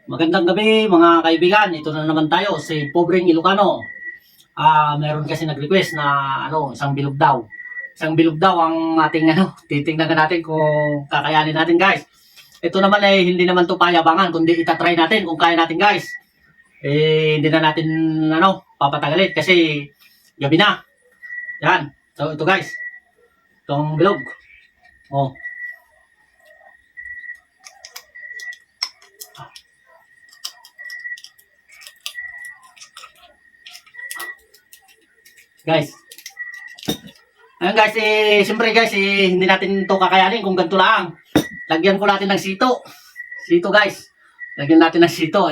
Magandang gabi mga kaibigan. Ito na naman tayo, si Pobreng Ilocano. Meron kasi nag-request na isang bilog daw. Isang bilog daw ang ating titingnan natin kung kakayanin natin, guys. Ito naman ay hindi naman to payabangan, kundi itatry natin kung kaya natin, guys. Hindi na natin papatagalin kasi gabi na. Yan. So ito, guys. Itong bilog. Oh. Guys. Ayun guys, siyempre guys, hindi natin to kakayanin kung ganito lang. Lagyan ko natin ng sito. Sito guys. Lagyan natin ng sito,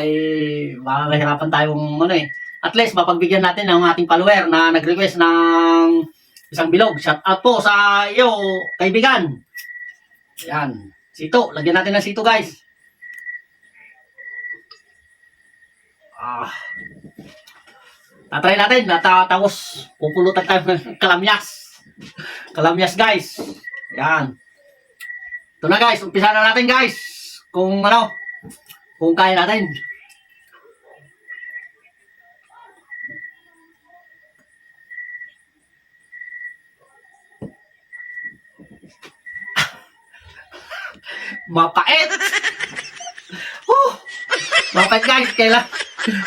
mahirapan tayong At least, mapagbigyan natin ng ating follower na nag-request ng isang bilog. Shout out po sa iyo, kaibigan. Yan. Sito. Lagyan natin ng sito guys. Tatry natin. Tapos, pupulutan tayo ng kalamyas. Kalamyas guys. Yan. Ito na guys. Umpisa na natin guys. Kung kaya natin. Mapait. Mapait guys. Kailan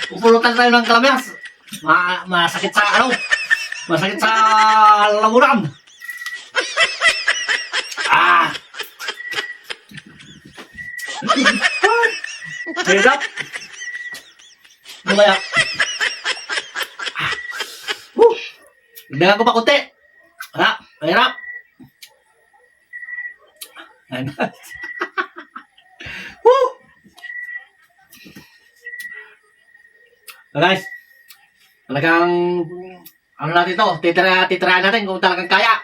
pupulutan tayo ng kalamyas. Masakit sa masakit sa lamuran. Hirap. Lumaya. Hindagan ko pa kunti. Hirap. Guys, talagang natin to, titirahan natin kung talagang kaya.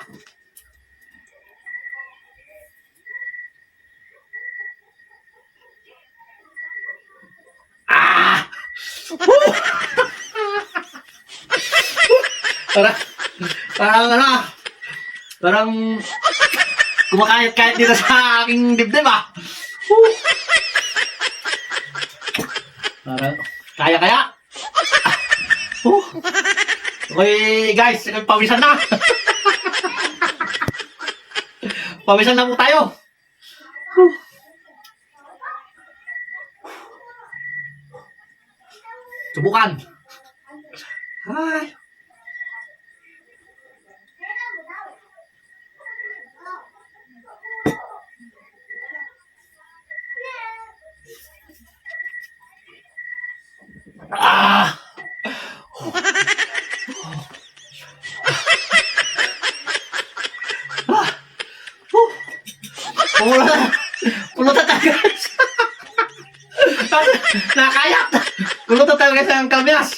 Parang kumakayat-kayat dito sa aking dibdib Parang kaya. Okay guys, pawisan na. Pawisan na po tayo. Subukan. Ay. Pulutan tayo guys. Nakakayat. Pulutan tayo guys ng kalamyas.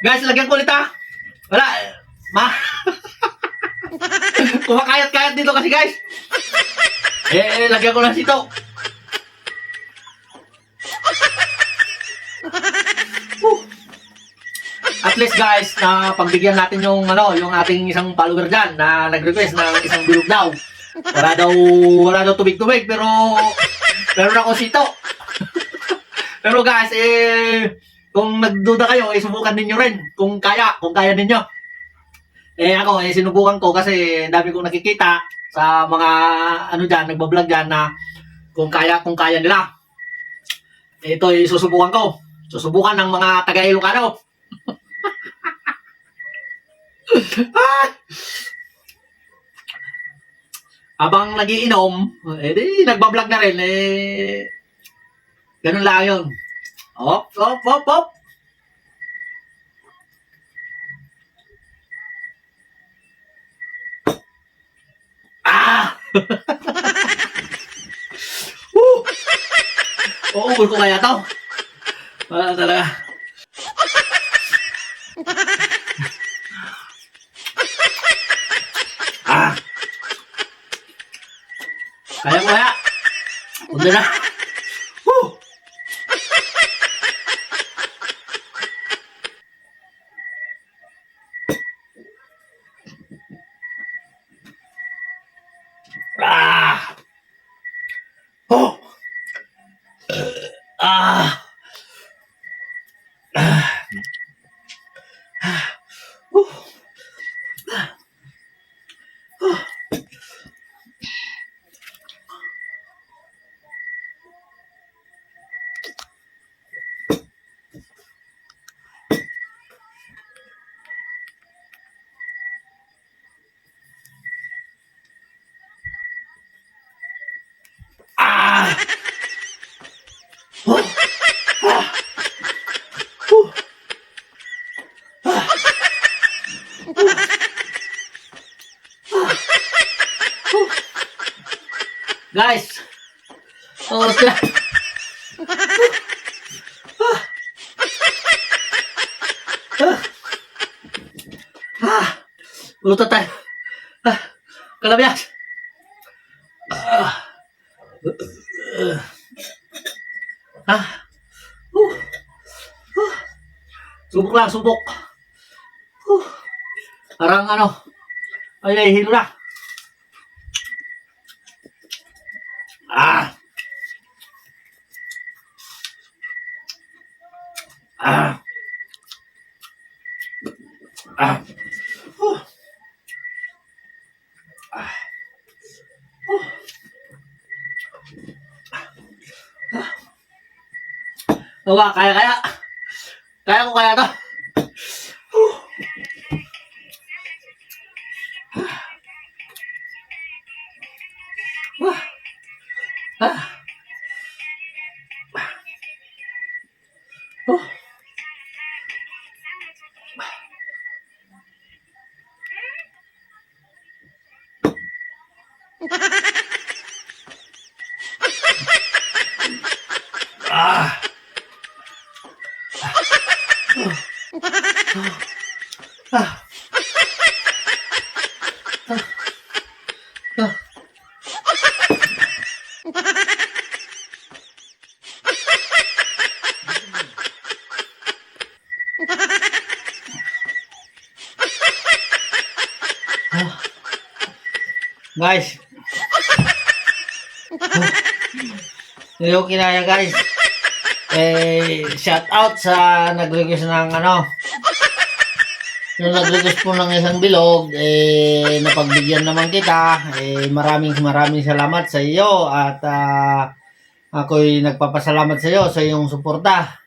Guys, lagyan ko ulit Wala. Kumakayat-kayat dito kasi guys. Lagyan ko lang sito. At least guys, na pagbigyan natin yung ating isang follower dyan na nag-request ng isang bilog daw. Wala daw tubig-tubig pero meron ako sito. Pero guys, kung nagduda kayo, subukan ninyo rin kung kaya ninyo. Ako, sinubukan ko kasi dami kong nakikita sa mga dyan, nagbablog dyan na kung kaya nila. Ito susubukan ko. Susubukan ng mga taga-Ilocano. Habang nagiinom, nagbablog na rin, ganun lang yun. Op. Uubol ko kaya to. Wala talaga. Kaya mo kaya. Punta na. Woo! Ah! Oh! Ah! Ah! Oh! Ah! Oh! Ah! Oh! Guys, oras na. Luto tayo. Kalabiyas. Ah. Subok lang, subok. Parang ano, ay hilo na. Ah. Ah. Ah. Diba, kaya. Kaya ko kaya to. Ah. Oh. Ah. Ah. Ah. Guys. Hindi ko kinaya guys. Shout out sa nag-request ng ano. Yung nag-request po ng isang bilog, napagbigyan naman kita. Maraming salamat sa iyo at ako'y nagpapasalamat sa iyo sa iyong suporta.